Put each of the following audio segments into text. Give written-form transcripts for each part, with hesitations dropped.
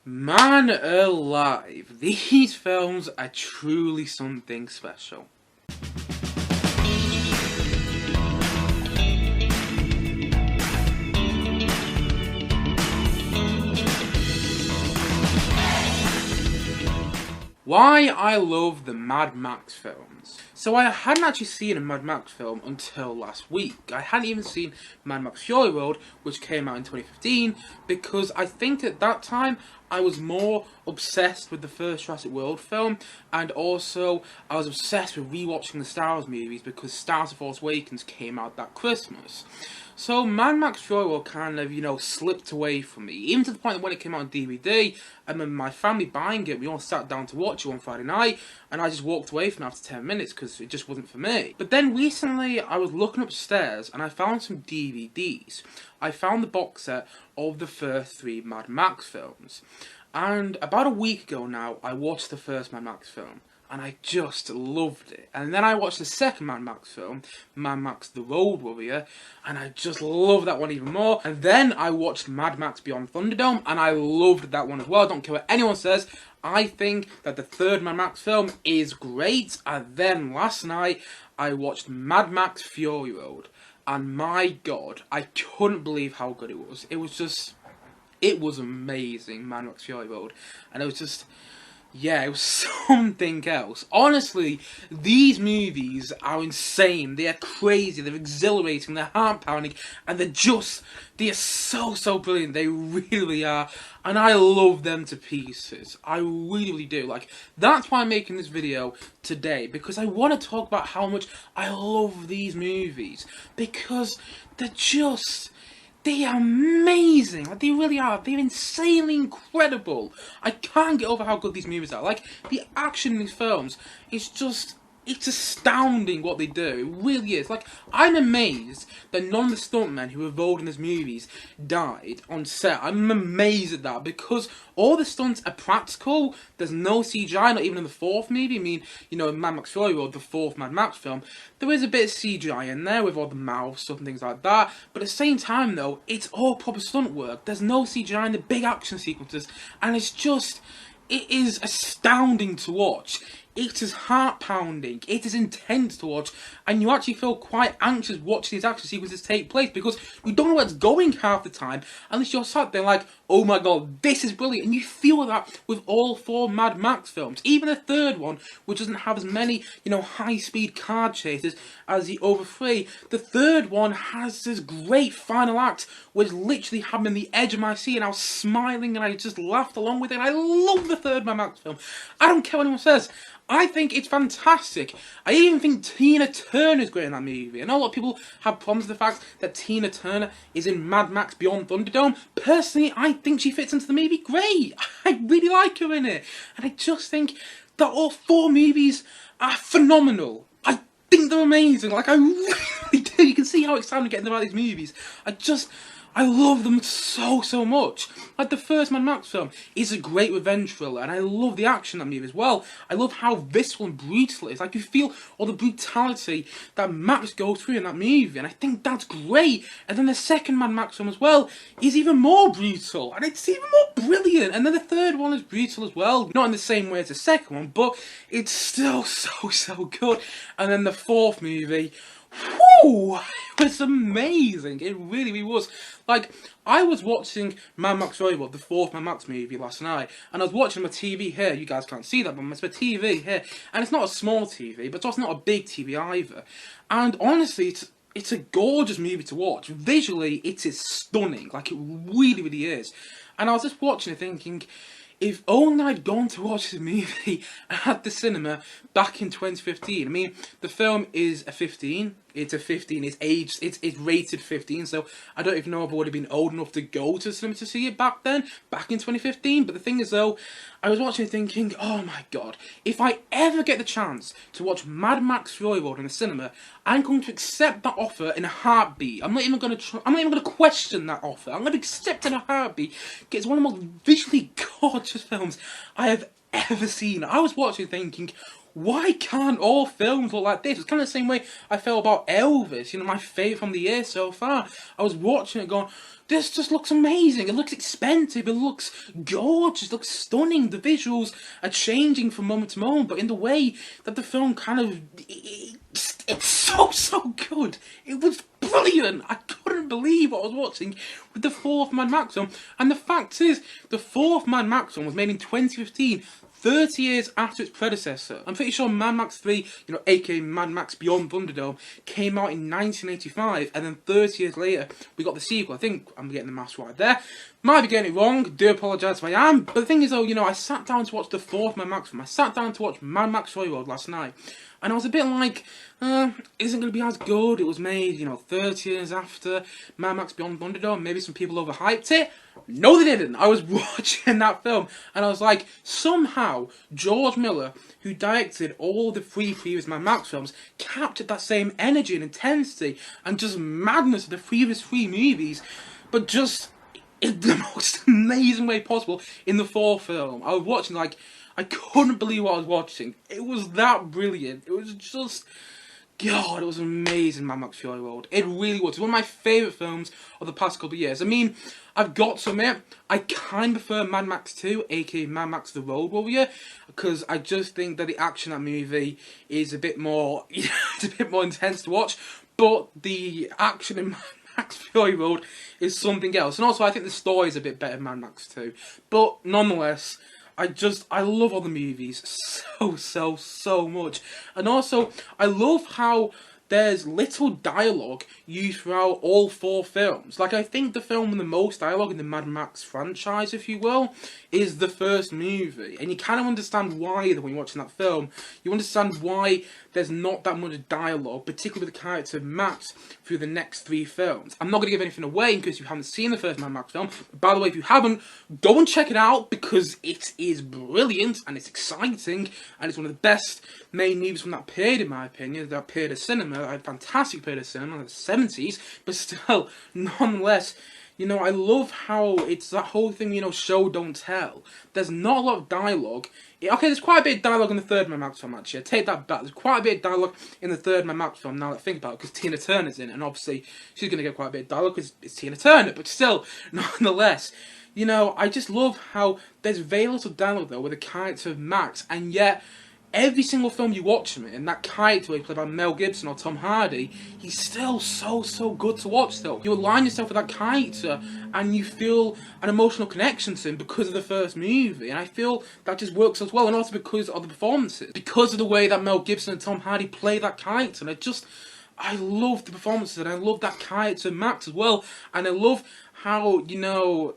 Man alive, these films are truly something special. Why I love the Mad Max films. So I hadn't actually seen a Mad Max film until last week. I hadn't even seen Mad Max Fury Road, which came out in 2015, because I think at that time I was more obsessed with the first Jurassic World film, and also I was obsessed with rewatching the Star Wars movies because Star Wars: The Force Awakens came out that Christmas. So Mad Max Fury Road kind of, slipped away from me, even to the point that when it came out on DVD, I remember my family buying it, we all sat down to watch it one Friday night, and I just walked away from it after 10 minutes because it just wasn't for me. But then recently, I was looking upstairs and I found some DVDs. I found the box set of the first 3 Mad Max films. And about a week ago now, I watched the first Mad Max film. And I just loved it. And then I watched the second Mad Max film, Mad Max The Road Warrior, and I just loved that one even more. And then I watched Mad Max Beyond Thunderdome, and I loved that one as well. I don't care what anyone says. I think that the third Mad Max film is great. And then last night, I watched Mad Max Fury Road. And my God, I couldn't believe how good it was. It was amazing, Mad Max Fury Road. And it was just... yeah, it was something else. Honestly, these movies are insane. They are crazy, they're exhilarating, they're heart-pounding, and they are so brilliant. They really are. And I love them to pieces. I really do. That's why I'm making this video today, because I want to talk about how much I love these movies. Because they are amazing. They really are. They're insanely incredible. I can't get over how good these movies are. The action in these films is it's astounding what they do. It really is. I'm amazed that none of the stuntmen who were involved in these movies died on set. I'm amazed at that, because all the stunts are practical. There's no CGI, not even in the fourth movie. In Mad Max Fury Road, the fourth Mad Max film, there is a bit of CGI in there with all the mouth stuff and things like that. But at the same time, though, it's all proper stunt work. There's no CGI in the big action sequences, and it is astounding to watch. It is heart-pounding, it is intense to watch, and you actually feel quite anxious watching these action sequences take place, because you don't know where it's going half the time, unless you're sat there like, oh my God, this is brilliant, and you feel that with all 4 Mad Max films. Even the third one, which doesn't have as many, high-speed car chases as the other 3, the third one has this great final act, which literally had me on the edge of my seat, and I was smiling, and I just laughed along with it, and I love the third Mad Max film. I don't care what anyone says. I think it's fantastic. I even think Tina Turner's great in that movie. I know a lot of people have problems with the fact that Tina Turner is in Mad Max Beyond Thunderdome. Personally, I think she fits into the movie great. I really like her in it. And I just think that all 4 movies are phenomenal. I think they're amazing. I really do. You can see how excited I'm getting about these movies. I love them so much. The first Mad Max film is a great revenge thriller, and I love the action in that movie as well. I love how visceral and brutal it is. You feel all the brutality that Max goes through in that movie, and I think that's great. And then the second Mad Max film as well is even more brutal, and it's even more brilliant. And then the third one is brutal as well. Not in the same way as the second one, but it's still so good. And then the fourth movie... whoo! It was amazing. It really was. I was watching Mad Max Fury Road, the fourth Mad Max movie, last night, and I was watching my TV here. You guys can't see that, but it's my TV here, and it's not a small TV, but it's also not a big TV either. And honestly, it's a gorgeous movie to watch. Visually, it is stunning. It really is. And I was just watching it thinking, if only I'd gone to watch this movie at the cinema back in 2015. The film is a 15. It's a 15. It's aged. It's rated 15. So I don't even know if I would have been old enough to go to the cinema to see it back then, back in 2015. But the thing is, though, I was watching it thinking, oh my God, if I ever get the chance to watch Mad Max Fury Road in the cinema, I'm going to accept that offer in a heartbeat. I'm not even going to question that offer. I'm going to accept it in a heartbeat. It's one of the most visually gorgeous films I have ever seen. I was watching thinking, why can't all films look like this? It's kind of the same way I felt about Elvis, you know, my favourite from the year so far. I was watching it going, this just looks amazing. It looks expensive. It looks gorgeous. It looks stunning. The visuals are changing from moment to moment, but in the way that the film kind of... It's so good. It was brilliant. I couldn't believe what I was watching with the fourth Mad Max film. And the fact is, the fourth Mad Max film was made in 2015, 30 years after its predecessor. I'm pretty sure Mad Max 3, you know, aka Mad Max Beyond Thunderdome, came out in 1985, and then 30 years later, we got the sequel. I think I'm getting the maths right there. Might be getting it wrong, do apologise if I am. But the thing is though, you know, I sat down to watch the fourth Mad Max film. I sat down to watch Mad Max Fury Road last night. And I was a bit like, isn't going to be as good. It was made, you know, 30 years after Mad Max Beyond Thunderdome. Maybe some people overhyped it. No, they didn't. I was watching that film, and I was like, somehow, George Miller, who directed all the three previous Mad Max films, captured that same energy and intensity and just madness of the previous three movies, but just in the most amazing way possible in the fourth film. I was watching, like, I couldn't believe what I was watching. It was that brilliant. It was just... God, it was amazing, Mad Max Fury Road. It really was. It's one of my favourite films of the past couple of years. I mean, I've got to admit, I kind of prefer Mad Max 2, aka Mad Max The Road Warrior, because I just think that the action in that movie is a bit more, it's a bit more intense to watch, but the action in Mad Max Fury Road is something else. And also, I think the story is a bit better in Mad Max 2. But nonetheless, I love all the movies so much. And also, I love how there's little dialogue used throughout all four films. Like, I think the film with the most dialogue in the Mad Max franchise, if you will, is the first movie. And you kind of understand why, when you're watching that film. You understand why there's not that much dialogue, particularly with the character Max, through the next three films. I'm not going to give anything away in case you haven't seen the first Mad Max film. But by the way, if you haven't, go and check it out, because it is brilliant, and it's exciting, and it's one of the best main movies from that period, in my opinion, that period of cinema. A fantastic period of cinema in the 70s, but still, nonetheless, you know, I love how it's that whole thing, you know, show don't tell. There's not a lot of dialogue. Okay, there's quite a bit of dialogue in the third Mad Max film, actually. I take that back. There's quite a bit of dialogue in the third Mad Max film, now that I think about it, because Tina Turner's in it, and obviously she's going to get quite a bit of dialogue because it's Tina Turner, but still, nonetheless, you know, I just love how there's very little dialogue, though, with the character of Max, and yet every single film you watch him in, that character played by Mel Gibson or Tom Hardy, he's still so good to watch still. You align yourself with that character and you feel an emotional connection to him because of the first movie, and I feel that just works as well, and also because of the performances. Because of the way that Mel Gibson and Tom Hardy play that character, and I love the performances, and I love that character Max as well, and I love how, you know,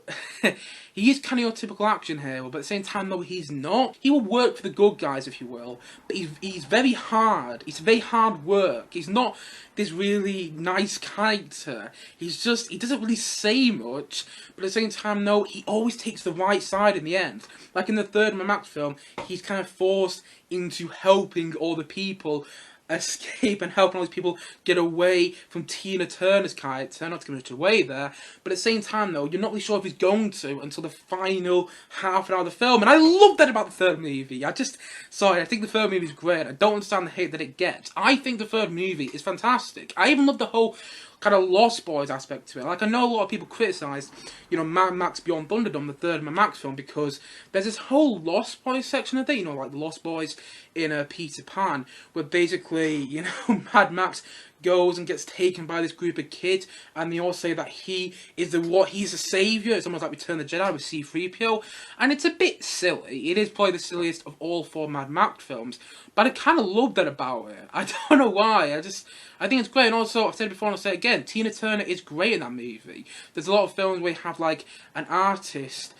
he is kind of your typical action hero, but at the same time, though, he's not. He will work for the good guys, if you will, but he's very hard. It's very hard work. He's not this really nice character. He doesn't really say much, but at the same time, no, he always takes the right side in the end. Like in the third Mad Max film, he's kind of forced into helping all the people escape and helping all these people get away from Tina Turner's character. Not to give much away there, but at the same time, though, you're not really sure if he's going to until the final half an hour of the film, and I love that about the third movie. I think the third movie is great. I don't understand the hate that it gets. I think the third movie is fantastic. I even love the whole kind of Lost Boys aspect to it. Like, I know a lot of people criticised, you know, Mad Max Beyond Thunderdome, the third Mad Max film, because there's this whole Lost Boys section of it, you know, like the Lost Boys in Peter Pan, where basically, you know, Mad Max goes and gets taken by this group of kids, and they all say that he's a saviour. It's almost like Return of the Jedi with C-3PO, and it's a bit silly. It is probably the silliest of all four Mad Max films, but I kind of love that about it. I don't know why. I think it's great, and also, I've said it before and I'll say it again, Tina Turner is great in that movie. There's a lot of films where you have, like, an artist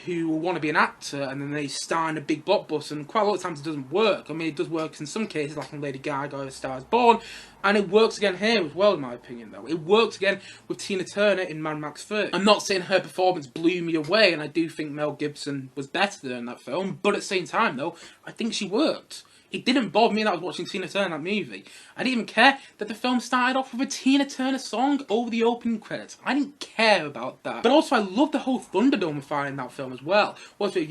who will want to be an actor, and then they star in a big blockbuster, and quite a lot of times it doesn't work. I mean, it does work in some cases, like in Lady Gaga, A Star Is Born, and it works again here as well, in my opinion, though. It works again with Tina Turner in Mad Max 3. I'm not saying her performance blew me away, and I do think Mel Gibson was better than that film, but at the same time, though, I think she worked. It didn't bother me that I was watching Tina Turner in that movie. I didn't even care that the film started off with a Tina Turner song over the opening credits. I didn't care about that. But also, I love the whole Thunderdome fight in that film as well. What's it,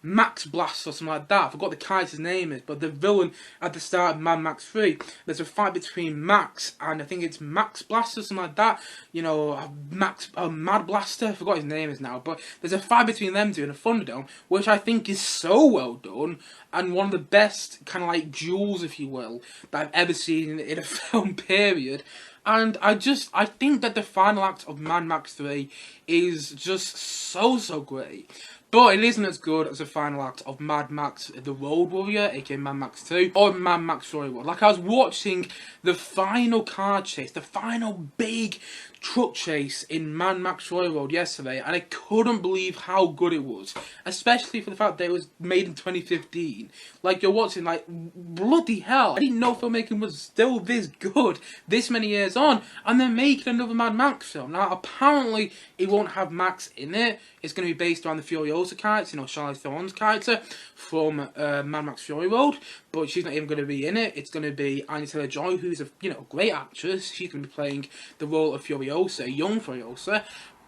Max Blast or something like that. I forgot the character's name is, but the villain at the start of Mad Max 3, there's a fight between Max and I think it's Max Blast or something like that. Mad Blaster, I forgot his name is now, but there's a fight between them two in a Thunderdome, which I think is so well done, and one of the best kind of like duels, if you will, that I've ever seen in a film, period. And I think that the final act of Mad Max 3 is just so great. But it isn't as good as the final act of Mad Max The Road Warrior, aka Mad Max 2, or Mad Max Fury Road. Like, I was watching the final car chase, the final big truck chase in Mad Max Fury Road yesterday, and I couldn't believe how good it was. Especially for the fact that it was made in 2015. Like, you're watching, like, bloody hell. I didn't know filmmaking was still this good this many years on, and they're making another Mad Max film. Now, apparently, it won't have Max in it. It's going to be based around the Furiosa character, Charlize Theron's character from Mad Max Fury Road, but she's not even going to be in it. It's going to be Anya Taylor-Joy, who's a great actress. She's going to be playing the role of Furiosa, young Furiosa.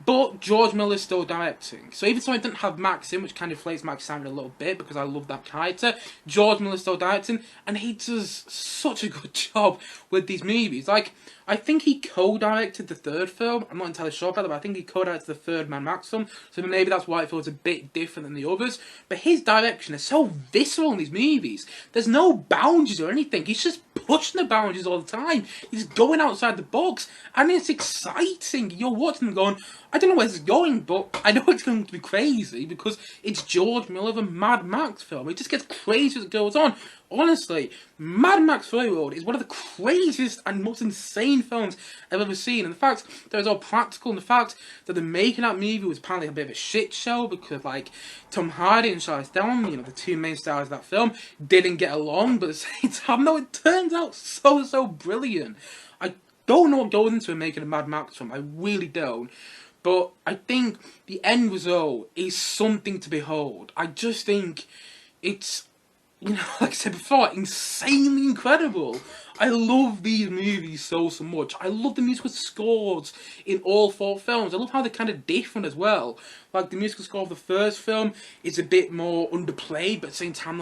But George Miller's still directing. So even though I didn't have Max in, which kind of inflates Max sound a little bit because I love that character, George Miller's still directing, and he does such a good job with these movies. Like, I think he co-directed the third film. I'm not entirely sure about that, but I think he co-directed the third Mad Max film. So maybe that's why it feels a bit different than the others. But his direction is so visceral in these movies. There's no boundaries or anything. He's just pushing the boundaries all the time. He's going outside the box. And it's exciting. You're watching them going, I don't know where it's going, but I know it's going to be crazy because it's George Miller of a Mad Max film. It just gets crazy as it goes on. Honestly, Mad Max Fury Road is one of the craziest and most insane films I've ever seen. And the fact that it's all practical, and the fact that the making that movie was apparently a bit of a shit show because, like, Tom Hardy and Charlize Theron, the two main stars of that film, didn't get along. But at the same time, no, it turns out so brilliant. I don't know what goes into making a Mad Max film. I really don't. But I think the end result is something to behold. I just think it's, like I said before, insanely incredible. I love these movies so much. I love the musical scores in all four films. I love how they're kind of different as well. Like, the musical score of the first film is a bit more underplayed, but at the same time,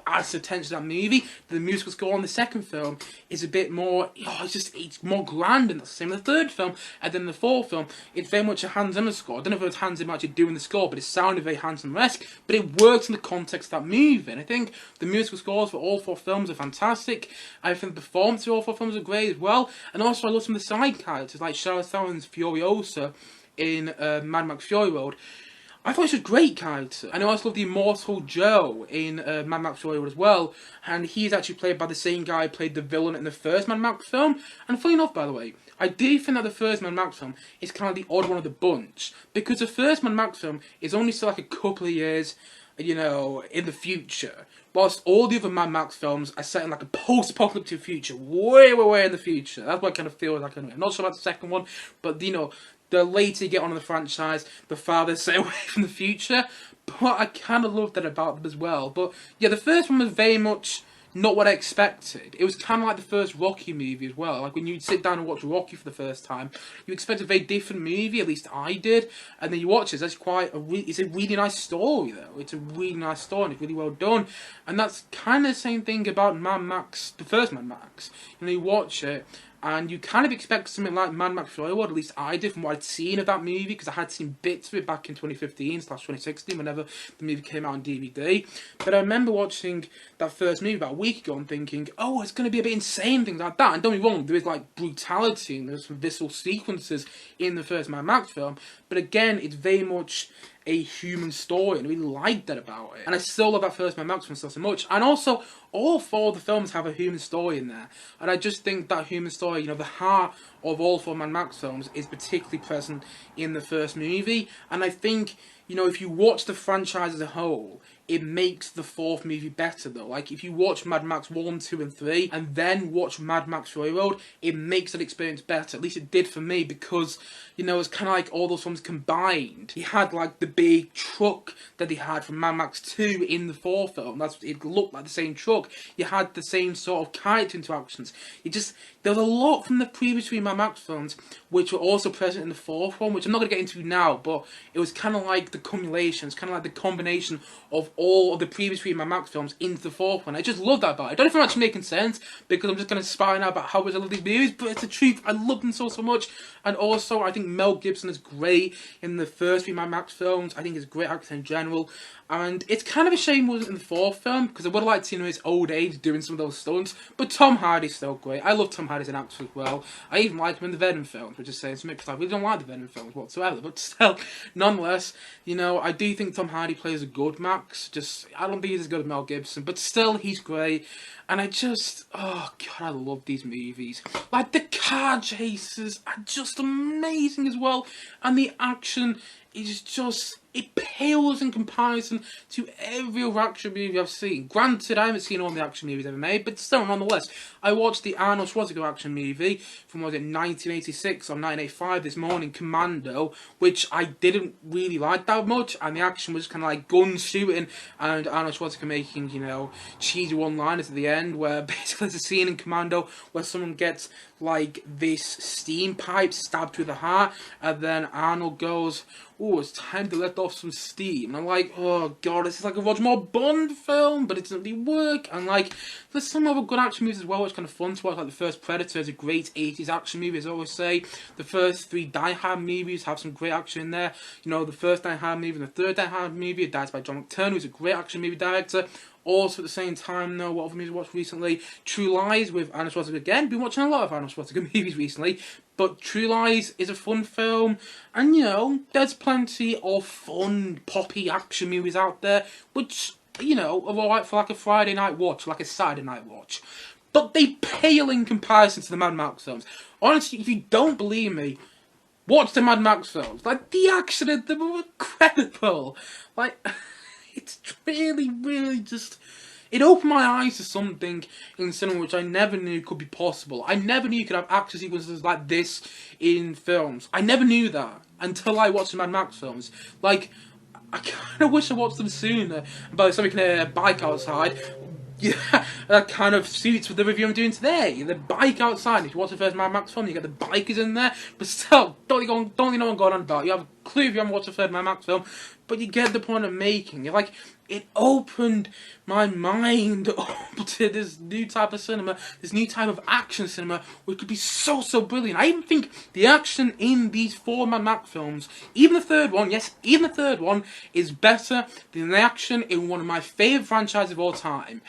adds attention to that movie. The musical score on the second film is a bit more, it's more grand, and that's the same with the third film. And then the fourth film, it's very much a Hans Zimmer score. I don't know if it was Hans Zimmer actually doing the score, but it sounded very Hans Zimmer-esque, but it works in the context of that movie. And I think the musical scores for all four films are fantastic. I think the performances for all four films are great as well. And also, I love some of the side characters, like Charlize Theron's Furiosa in Mad Max Fury Road. I thought she was a great character. And I also love the Immortal Joe in Mad Max Fury Road as well. And he's actually played by the same guy who played the villain in the first Mad Max film. And funny enough, by the way, I do think that the first Mad Max film is kind of the odd one of the bunch. Because the first Mad Max film is only still like a couple of years, in the future. Whilst all the other Mad Max films are set in like a post-apocalyptic future, way in the future. That's what it kind of feels like anyway. I'm not sure about the second one, but the later you get on in the franchise, the farther stay away from the future. But I kind of love that about them as well. But yeah, the first one was very much not what I expected. It was kind of like the first Rocky movie as well. Like, when you sit down and watch Rocky for the first time, you expect a very different movie, at least I did, and then you watch it, that's it's a really nice story, though. It's a really nice story, and it's really well done, and that's kind of the same thing about Mad Max, the first Mad Max. You watch it, and you kind of expect something like Mad Max Fury Road, at least I did, from what I'd seen of that movie, because I had seen bits of it back in 2015/2016, whenever the movie came out on DVD. But I remember watching that first movie about a week ago and thinking, oh, it's going to be a bit insane, things like that. And don't be wrong, there is like brutality and there's some visceral sequences in the first Mad Max film. But again, it's very much a human story, and I really like that about it. And I still love that first Mad Max film so much. And also, all four of the films have a human story in there. And I just think that human story, the heart of all four Mad Max films is particularly present in the first movie. And I think, you know, if you watch the franchise as a whole, it makes the fourth movie better though. Like, if you watch Mad Max 1, 2 and 3, and then watch Mad Max Fury Road, it makes that experience better. At least it did for me, because, you know, it's kind of like all those films combined. You had, like, the big truck that they had from Mad Max 2 in the fourth film. It looked like the same truck. You had the same sort of character interactions. There was a lot from the previous three Mad Max films, which were also present in the fourth one, which I'm not going to get into now, but it was kind of like the cumulation, it's kind of like the combination of all of the previous three Mad Max films into the fourth one. I just love that about it. I don't know if I'm actually making sense, because I'm just going to spy now about how much I love these movies, but it's the truth. I love them so much. And also, I think Mel Gibson is great in the first three Mad Max films. I think he's a great actor in general. And it's kind of a shame he wasn't in the fourth film, because I would have liked to see him in his old age doing some of those stunts. But Tom Hardy's still great. I love Tom Hardy as an actor as well. I even like him in the Venom films, which is saying something, because I really don't like the Venom films whatsoever. But still, nonetheless, you know, I do think Tom Hardy plays a good Max. I don't think he's as good as Mel Gibson, but still, he's great. And oh god, I love these movies. Like, the car chases are just amazing as well. And the action is just, it pales in comparison to every other action movie I've seen. Granted, I haven't seen all the action movies ever made, but still, nonetheless, I watched the Arnold Schwarzenegger action movie from, 1986 or 1985 this morning, Commando, which I didn't really like that much, and the action was kind of like gun shooting, and Arnold Schwarzenegger making, you know, cheesy one-liners at the end, where basically there's a scene in Commando where someone gets, like, this steam pipe stabbed through the heart, and then Arnold goes, "Oh, it's time to let off some steam." And I'm like, oh god, this is like a Roger Moore Bond film, but it doesn't really work. And like, there's some other good action movies as well, which is kind of fun to watch. Like the first Predator is a great 80s action movie, as I always say. The first three Die Hard movies have some great action in there. You know, the first Die Hard movie and the third Die Hard movie are directed by John McTiernan, who's a great action movie director. Also, at the same time, though, what other movies I watched recently? True Lies with Arnold Schwarzenegger again. Been watching a lot of Arnold Schwarzenegger movies recently, but True Lies is a fun film, and you know, there's plenty of fun, poppy action movies out there, which, you know, are alright for like a Friday night watch, like a Saturday night watch. But they pale in comparison to the Mad Max films. Honestly, if you don't believe me, watch the Mad Max films. Like, the action in them are incredible. Like, it's really just... It opened my eyes to something in cinema which I never knew could be possible. I never knew you could have action sequences like this in films. I never knew that until I watched the Mad Max films. Like, I kind of wish I watched them sooner. But so we can hear a bike outside. Yeah, that kind of suits with the review I'm doing today. The bike outside. If you watch the first Mad Max film, you get the bikers in there. But still, don't you know what I'm going on about. You have a clue if you haven't watched the third Mad Max film, but you get the point I'm making. You're like, it opened my mind up to this new type of cinema, this new type of action cinema, which could be so brilliant. I even think the action in these four Mad Max films, even the third one, yes, even the third one, is better than the action in one of my favourite franchises of all time,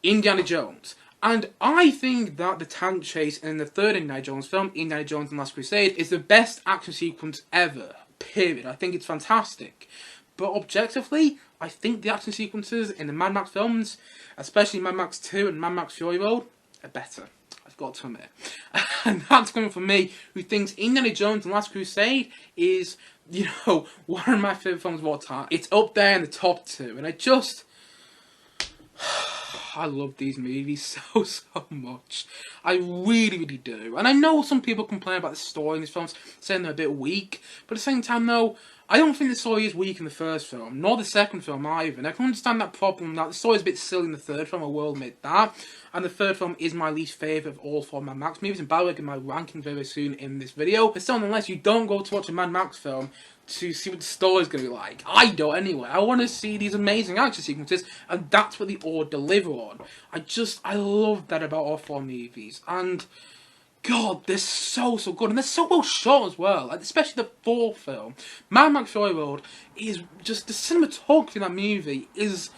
Indiana Jones. And I think that the tank chase in the third Indiana Jones film, Indiana Jones and the Last Crusade, is the best action sequence ever. Period. I think it's fantastic. But objectively, I think the action sequences in the Mad Max films, especially Mad Max 2 and Mad Max Fury Road, are better. I've got to admit. And that's coming from me, who thinks Indiana Jones and Last Crusade is, you know, one of my favourite films of all time. It's up there in the top two, and I love these movies so much. I really do. And I know some people complain about the story in these films, saying they're a bit weak. But at the same time, though, I don't think the story is weak in the first film, nor the second film either. And I can understand that problem, that the story is a bit silly in the third film, I will admit that. And the third film is my least favourite of all four Mad Max movies. And by the way, I'll get my ranking very soon in this video. But still, nonetheless, you don't go to watch a Mad Max film to see what the story's going to be like. I don't anyway. I want to see these amazing action sequences, and that's what they all deliver on. I love that about all four movies. And God, they're so good, and they're so well shot as well, like, especially the fourth film. Mad Max Fury Road is just, the cinematography in that movie is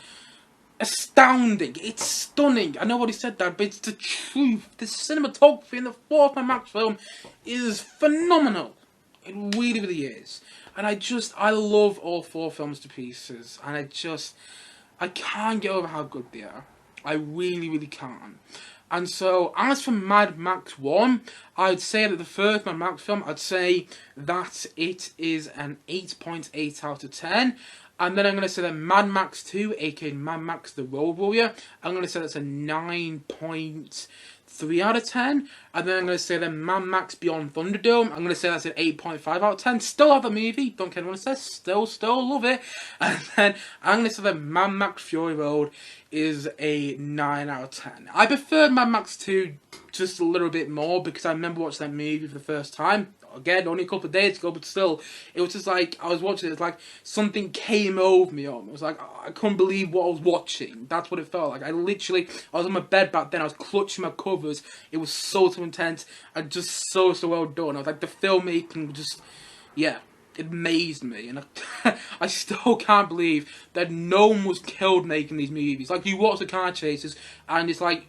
astounding. It's stunning. I know what he said that, but it's the truth. The cinematography in the fourth Mad Max film is phenomenal. It really is. And I love all four films to pieces, and I can't get over how good they are. I really can't. And so, as for Mad Max 1, I'd say that the first Mad Max film, I'd say that it is an 8.8 out of 10. And then I'm going to say that Mad Max 2, aka Mad Max The Road Warrior, I'm going to say that's a 9.3 out of 10. And then I'm going to say that Mad Max Beyond Thunderdome, I'm going to say that's an 8.5 out of 10. Still love the movie, don't care what it says, still love it. And then I'm going to say that Mad Max Fury Road is a 9 out of 10. I preferred Mad Max 2 just a little bit more because I remember watching that movie for the first time. Again, only a couple of days ago, but still, it was just like, I was watching it, it's like something came over me on. It was like, I couldn't believe what I was watching. That's what it felt like. I was on my bed back then, I was clutching my covers. It was so intense and just so well done. I was like, the filmmaking just, yeah. It amazed me, and I still can't believe that no one was killed making these movies. Like, you watch the Car Chasers, and it's like,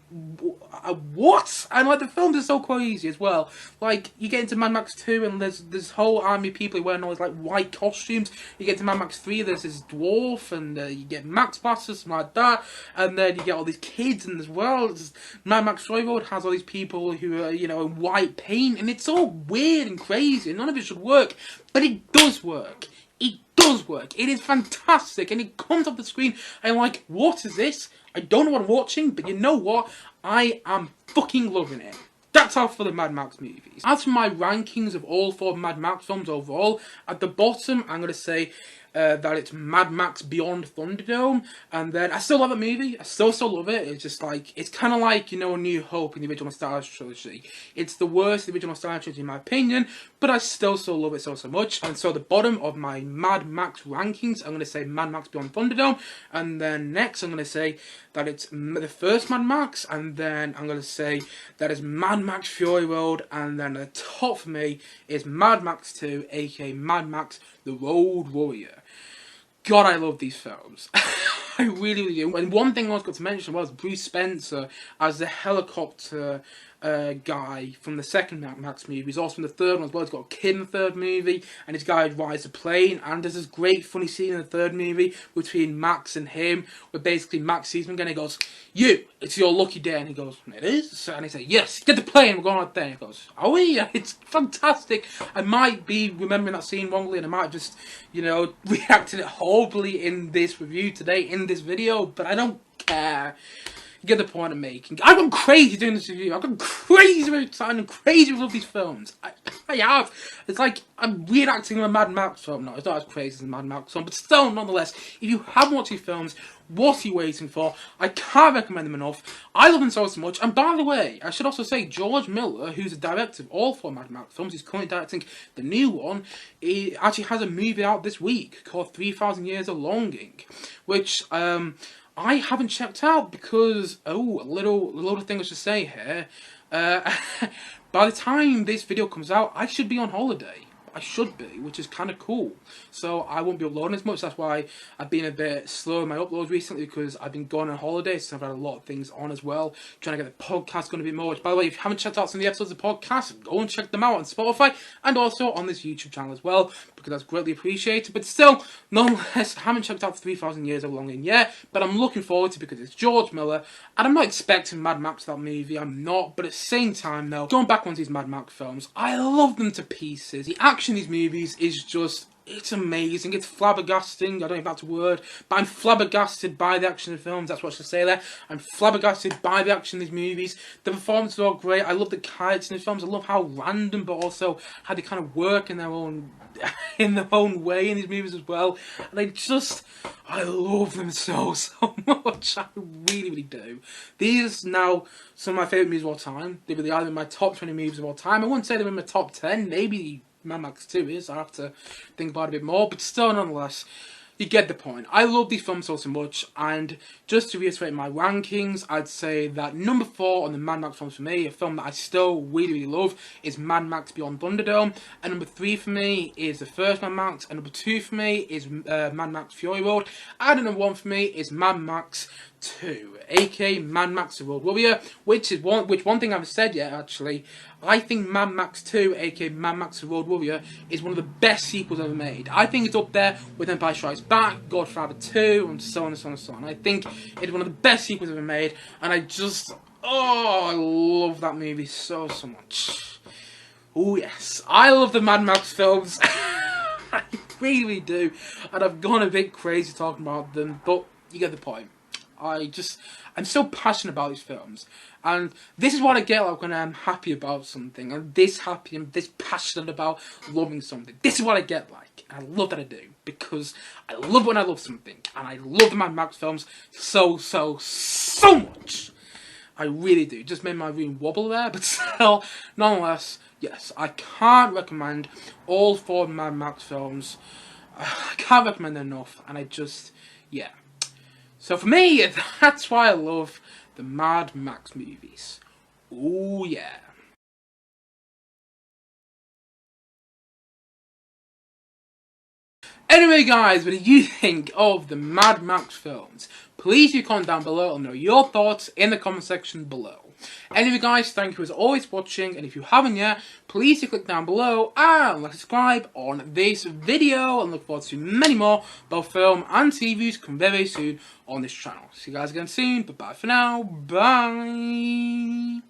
what? And like, the films are so crazy as well. Like, you get into Mad Max 2, and there's this whole army of people wearing all these like white costumes. You get into Mad Max 3, there's this dwarf, and you get Max Blasters, something like that. And then you get all these kids in this world. Mad Max Fury Road has all these people who are, you know, in white paint, and it's all weird and crazy, and none of it should work. But it does work. It does work. It is fantastic. And it comes off the screen and I'm like, what is this? I don't know what I'm watching, but you know what? I am fucking loving it. That's all for the Mad Max movies. As for my rankings of all 4 Mad Max films overall, at the bottom I'm going to say that it's Mad Max Beyond Thunderdome, and then I still love the movie. I still love it. It's just like, it's kind of like, you know, A New Hope in the original Star Wars trilogy. It's the worst of the original Star Wars trilogy in my opinion, but I still love it so much. And so the bottom of my Mad Max rankings, I'm going to say Mad Max Beyond Thunderdome, and then next I'm going to say that it's the first Mad Max, and then I'm going to say that it's Mad Max Fury Road, and then the top for me is Mad Max 2, aka Mad Max The Road Warrior. God, I love these films. I really do. And one thing I was going to mention was Bruce Spencer as the helicopter guy from the second Mad Max movie. He's also in the third one as well. He's got a kid in the third movie, and his guy rides a plane. And there's this great funny scene in the third movie between Max and him, where basically Max sees him again and he goes, "You, it's your lucky day." And he goes, "It is?" And he says, "Yes, get the plane, we're going out there." And he goes, "Are we?" It's fantastic. I might be remembering that scene wrongly, and I might have just, you know, reacted it horribly in this review today, in this video, but I don't care. Get the point I'm making. I've gone crazy doing this review. I've gone crazy with time and crazy with all these films. I have. It's like I'm reenacting a Mad Max film. No, it's not as crazy as a Mad Max film, but still, nonetheless, if you haven't watched these films, what are you waiting for? I can't recommend them enough. I love them so much. And by the way, I should also say George Miller, who's the director of all 4 Mad Max films, he's currently directing the new one. He actually has a movie out this week called 3,000 Years of Longing, which I haven't checked out because, a little thing I should say here. By the time this video comes out, I should be on holiday. I should be, which is kind of cool. So I won't be uploading as much. That's why I've been a bit slow in my uploads recently, because I've been going on holiday, so I've had a lot of things on as well. Trying to get the podcast going a bit more. Which, by the way, if you haven't checked out some of the episodes of the podcast, go and check them out on Spotify and also on this YouTube channel as well, because that's greatly appreciated. But still, nonetheless, I haven't checked out 3,000 Years of Longing yet, but I'm looking forward to it because it's George Miller, and I'm not expecting Mad Max that movie. I'm not, but at the same time, though, going back on these Mad Max films, I love them to pieces. The action in these movies is just, it's amazing. It's flabbergasting. I don't know if that's a word, but I'm flabbergasted by the action of the films. That's what I should say there. I'm flabbergasted by the action of these movies. The performances are great. I love the characters in the films. I love how random, but also how they kind of work in their own way in these movies as well. And I love them so much. I really do. These are now some of my favourite movies of all time. They really are in my top 20 movies of all time. I wouldn't say they're in my top 10. Maybe Mad Max 2 is. I have to think about it a bit more, but still, nonetheless, you get the point. I love these films so much, and just to reiterate my rankings, I'd say that number 4 on the Mad Max films for me, a film that I still really love, is Mad Max Beyond Thunderdome, and number 3 for me is the first Mad Max, and number 2 for me is Mad Max Fury Road, and number 1 for me is Mad Max 2, aka Mad Max The Road Warrior, which one thing I haven't said yet, actually. I think Mad Max 2, aka Mad Max The Road Warrior, is one of the best sequels ever made. I think it's up there with Empire Strikes Back, Godfather 2, and so on and so on and so on. I think it's one of the best sequels ever made, and I just, Oh, I love that movie so much. Oh yes, I love the Mad Max films. I really do, and I've gone a bit crazy talking about them, but you get the point. I'm so passionate about these films, and this is what I get like when I'm happy about something, and this happy and this passionate about loving something. This is what I get like, and I love that I do, because I love when I love something, and I love the Mad Max films so much. I really do. Just made my room wobble there, but still, nonetheless, yes, I can't recommend all 4 Mad Max films. I can't recommend them enough, and yeah. So for me, that's why I love the Mad Max movies. Ooh yeah. Anyway guys, what do you think of the Mad Max films? Please do comment down below and know your thoughts in the comment section below. Anyway guys, thank you as always for watching, and if you haven't yet, please do click down below and like subscribe on this video, and look forward to many more both film and TV reviews come very soon on this channel. See you guys again soon, but bye for now, bye!